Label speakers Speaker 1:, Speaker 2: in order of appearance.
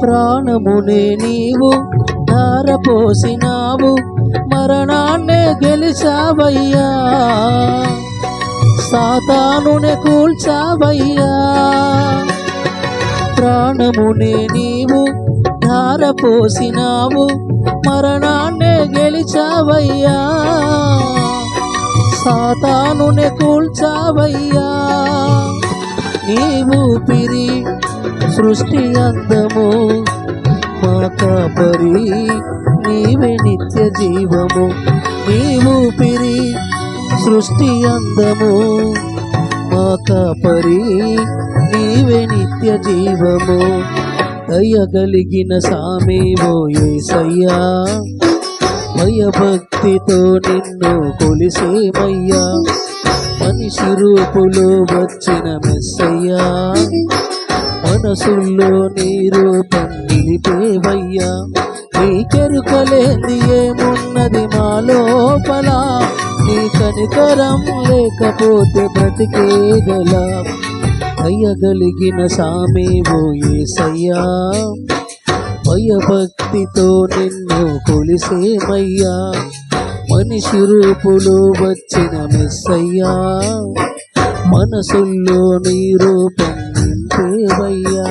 Speaker 1: ప్రాణమునే నీవు ధారపోసినావు, మరణాన్నే గెలిచావయ్యా, సాతానునే కూల్చావయ్యా. ప్రాణమునే నీవు ధారపోసినావు, మరణాన్నే గెలిచావయ్యా, సాతానునే కూల్చావయ్యా. నీవు ఊపిరి సృష్టి అందము, మా కాపరి నీవే నిత్య జీవము. నీవు ఊపిరి సృష్టి అందము, మా కాపరి నీవే నిత్య జీవము. దయగలిగిన సామీవో యేసయ్యా, భయభక్తితో నిన్ను కొలిసేమయ్యా. మనిషి రూపులో వచ్చిన మెస్సయ్యా, మనసుల్లో నీ రూపం నిలిపేవయ్యా. నీ కెరుకలేంది ఏమున్నది మా లోపల, నీ కనికరం లేకపోతే బ్రతికేగల. దయగలిగిన సామీవో యేసయ్యా, భయభక్తితో నిన్ను కొలిసేమయ్యా. మనిషి రూపులో వచ్చిన మెస్సయ్యా, మనసుల్లో నీ రూపం నింపేవయ్యా.